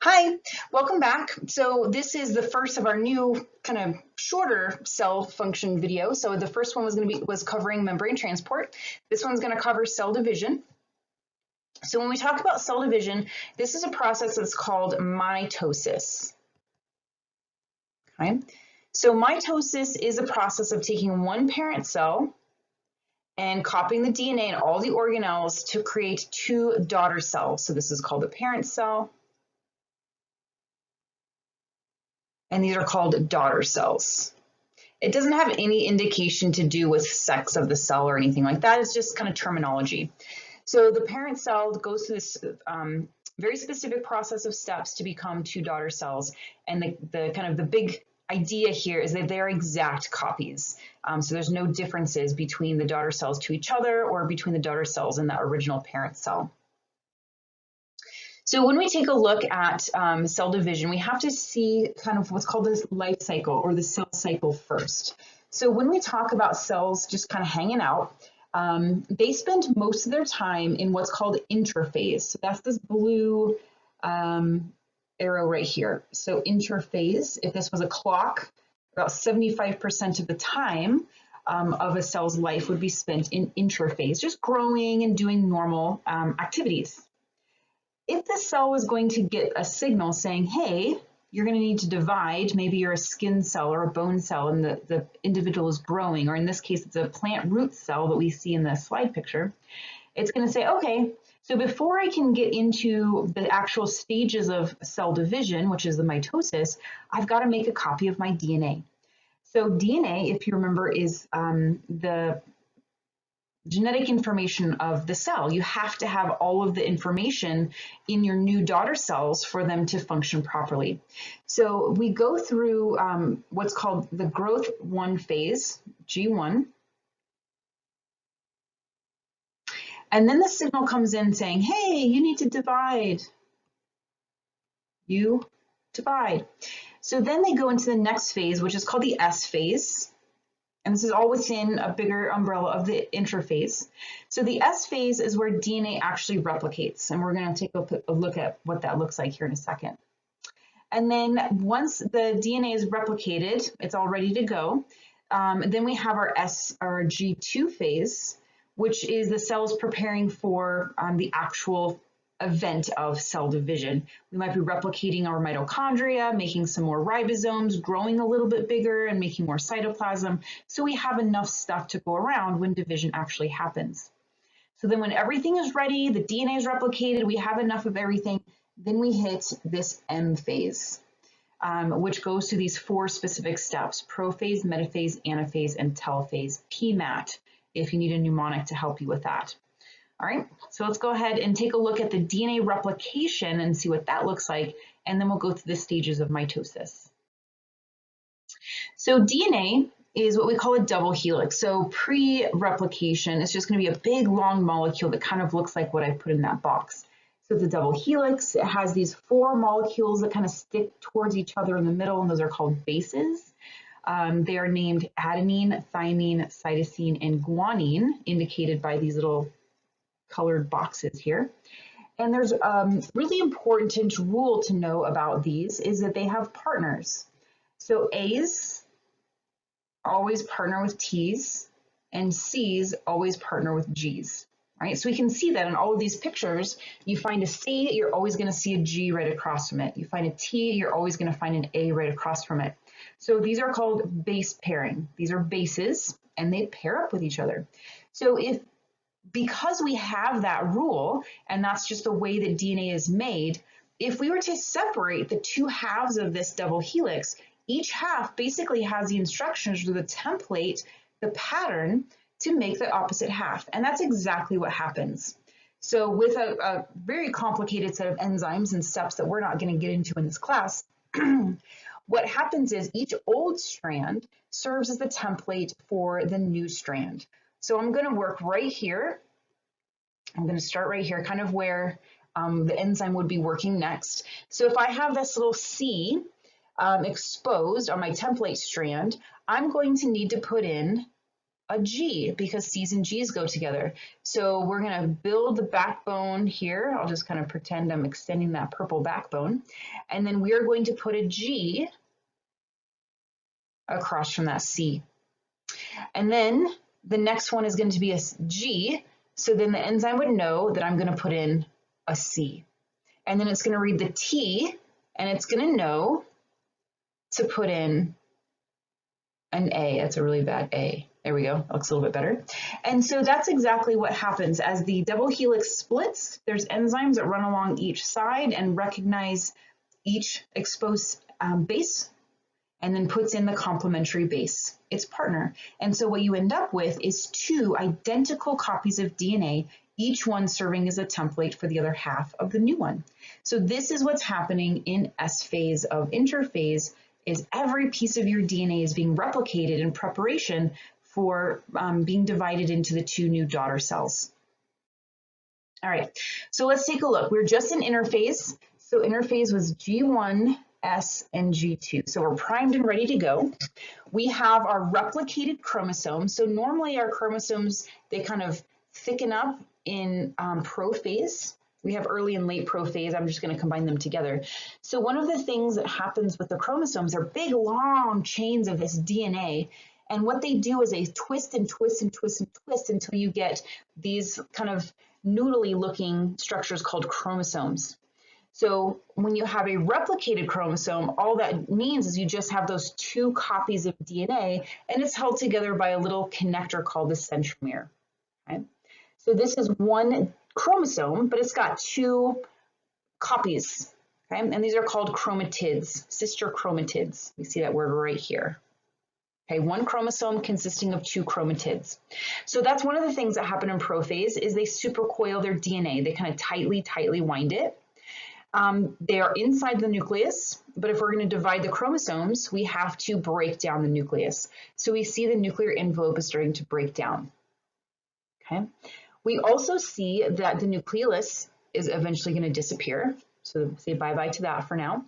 Hi, welcome back. So this is the first of our new kind of shorter cell function video. So the first one was covering membrane transport. This one's going to cover cell division. So when we talk about cell division, this is a process that's called mitosis. Okay. So mitosis is a process of taking one parent cell and copying the DNA and all the organelles to create two daughter cells. So this is called a parent cell. And these are called daughter cells. It doesn't have any indication to do with sex of the cell or anything like that. It's just kind of terminology. So the parent cell goes through this very specific process of steps to become two daughter cells. And the kind of the big idea here is that they're exact copies. So there's no differences between the daughter cells to each other or between the daughter cells and the original parent cell. So when we take a look at cell division, we have to see kind of what's called the life cycle or the cell cycle first. So when we talk about cells just kind of hanging out, they spend most of their time in what's called interphase. So that's this blue arrow right here. So interphase, if this was a clock, about 75% of the time of a cell's life would be spent in interphase, just growing and doing normal activities. If the cell was going to get a signal saying, hey, you're going to need to divide, maybe you're a skin cell or a bone cell and the individual is growing, or in this case, it's a plant root cell that we see in the slide picture, it's going to say, okay, so before I can get into the actual stages of cell division, which is the mitosis, I've got to make a copy of my DNA. So DNA, if you remember, is the genetic information of the cell. You have to have all of the information in your new daughter cells for them to function properly. So we go through what's called the growth 1 phase, G1. And then the signal comes in saying, hey, you need to divide. You divide. So then they go into the next phase, which is called the S phase. And this is all within a bigger umbrella of the interphase. So the S phase is where DNA actually replicates. And we're going to take a look at what that looks like here in a second. And then once the DNA is replicated, it's all ready to go. Then we have our G2 phase, which is the cells preparing for the actual event of cell division. We might be replicating our mitochondria, making some more ribosomes, growing a little bit bigger and making more cytoplasm. So we have enough stuff to go around when division actually happens. So then when everything is ready, the DNA is replicated, we have enough of everything, then we hit this M phase, which goes through these 4 specific steps: prophase, metaphase, anaphase, and telophase, PMAT, if you need a mnemonic to help you with that. All right, so let's go ahead and take a look at the DNA replication and see what that looks like, and then we'll go through the stages of mitosis. So DNA is what we call a double helix. So pre-replication, it's just going to be a big long molecule that kind of looks like what I put in that box. So it's a double helix. It has these 4 molecules that kind of stick towards each other in the middle, and those are called bases. They are named adenine, thymine, cytosine, and guanine, indicated by these little colored boxes here. And there's a really important rule to know about these is that they have partners. So A's always partner with T's, and C's always partner with G's, right? So we can see that in all of these pictures. You find a C, you're always going to see a G right across from it. You find a T, you're always going to find an A right across from it. So these are called base pairing. These are bases, and they pair up with each other. So because we have that rule, and that's just the way that DNA is made, if we were to separate the 2 halves of this double helix, each half basically has the instructions or the template, the pattern to make the opposite half. And that's exactly what happens. So with a very complicated set of enzymes and steps that we're not going to get into in this class, what happens is each old strand serves as the template for the new strand. So I'm going to work right here. I'm going to start right here, kind of where the enzyme would be working next. So if I have this little C exposed on my template strand, I'm going to need to put in a G because C's and G's go together. So we're going to build the backbone here. I'll just kind of pretend I'm extending that purple backbone. And then we are going to put a G across from that C. And then the next one is going to be a G. So then the enzyme would know that I'm going to put in a C. And then it's going to read the T, and it's going to know to put in an A. That's a really bad A. There we go. That looks a little bit better. And so that's exactly what happens. As the double helix splits, there's enzymes that run along each side and recognize each exposed base and then puts in the complementary base, its partner. And so what you end up with is two identical copies of DNA, each one serving as a template for the other half of the new one. So this is what's happening in S phase of interphase, is every piece of your DNA is being replicated in preparation for being divided into the two new daughter cells. All right, so let's take a look. We're just in interphase. So interphase was G1, S, and G2. So we're primed and ready to go. We have our replicated chromosomes. So normally our chromosomes, they kind of thicken up in prophase. We have early and late prophase. I'm just going to combine them together. So one of the things that happens with the chromosomes are big, long chains of this DNA. And what they do is they twist and twist and twist and twist until you get these kind of noodly looking structures called chromosomes. So when you have a replicated chromosome, all that means is you just have those two copies of DNA, and it's held together by a little connector called the centromere. Okay? So this is one chromosome, but it's got two copies. Okay? And these are called chromatids, sister chromatids. We see that word right here. Okay, one chromosome consisting of two chromatids. So that's one of the things that happen in prophase is they supercoil their DNA. They kind of tightly wind it. They are inside the nucleus, but if we're going to divide the chromosomes, we have to break down the nucleus. So we see the nuclear envelope is starting to break down. Okay. We also see that the nucleolus is eventually going to disappear. So say bye-bye to that for now.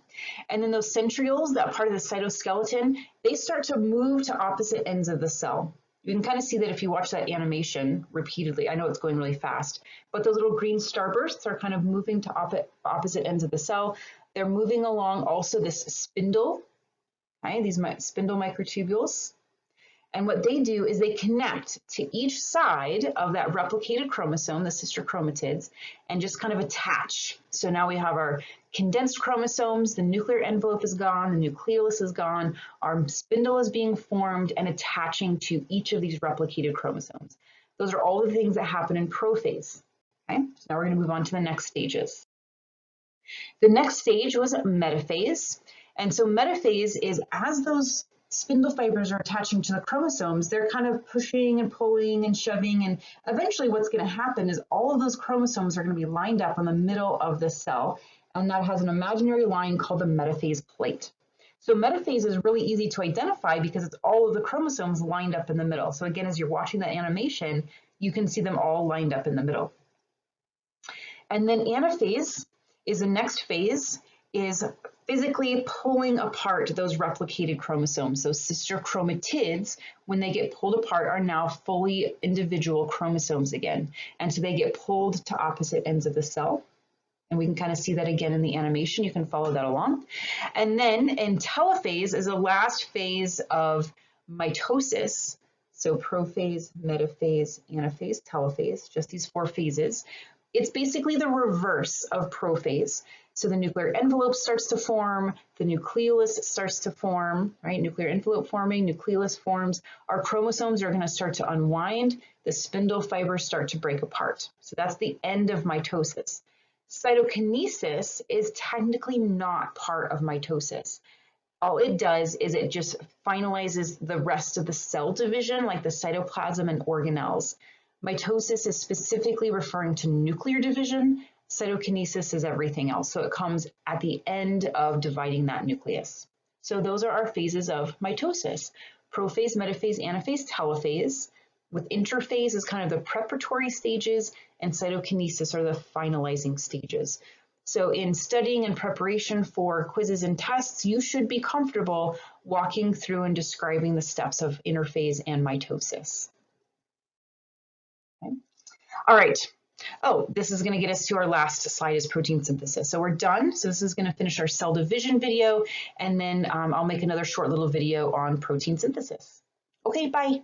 And then those centrioles, that part of the cytoskeleton, they start to move to opposite ends of the cell. You can kind of see that if you watch that animation repeatedly. I know it's going really fast, but those little green starbursts are kind of moving to opposite ends of the cell. They're moving along also this spindle, right? These spindle microtubules. And what they do is they connect to each side of that replicated chromosome, the sister chromatids, and just kind of attach. So now we have our condensed chromosomes, the nuclear envelope is gone, the nucleolus is gone, our spindle is being formed and attaching to each of these replicated chromosomes. Those are all the things that happen in prophase. Okay, so now we're going to move on to the next stages. The next stage was metaphase. And so metaphase is as those spindle fibers are attaching to the chromosomes, they're kind of pushing and pulling and shoving, and eventually what's going to happen is all of those chromosomes are going to be lined up in the middle of the cell, and that has an imaginary line called the metaphase plate. So metaphase is really easy to identify because it's all of the chromosomes lined up in the middle. So again, as you're watching that animation, you can see them all lined up in the middle. And then anaphase is the next phase, is physically pulling apart those replicated chromosomes. So sister chromatids, when they get pulled apart, are now fully individual chromosomes again. And so they get pulled to opposite ends of the cell. And we can kind of see that again in the animation. You can follow that along. And then in telophase is the last phase of mitosis. So prophase, metaphase, anaphase, telophase, just these four phases. It's basically the reverse of prophase. So the nuclear envelope starts to form, the nucleolus starts to form, right? Nuclear envelope forming, nucleolus forms. Our chromosomes are going to start to unwind. The spindle fibers start to break apart. So that's the end of mitosis. Cytokinesis is technically not part of mitosis. All it does is it just finalizes the rest of the cell division, like the cytoplasm and organelles. Mitosis is specifically referring to nuclear division. Cytokinesis is everything else. So it comes at the end of dividing that nucleus. So those are our phases of mitosis: prophase, metaphase, anaphase, telophase. With interphase is kind of the preparatory stages, and cytokinesis are the finalizing stages. So in studying and preparation for quizzes and tests, you should be comfortable walking through and describing the steps of interphase and mitosis. All right. Oh, this is going to get us to our last slide is protein synthesis. So we're done. So this is going to finish our cell division video, and then I'll make another short little video on protein synthesis. Okay, bye.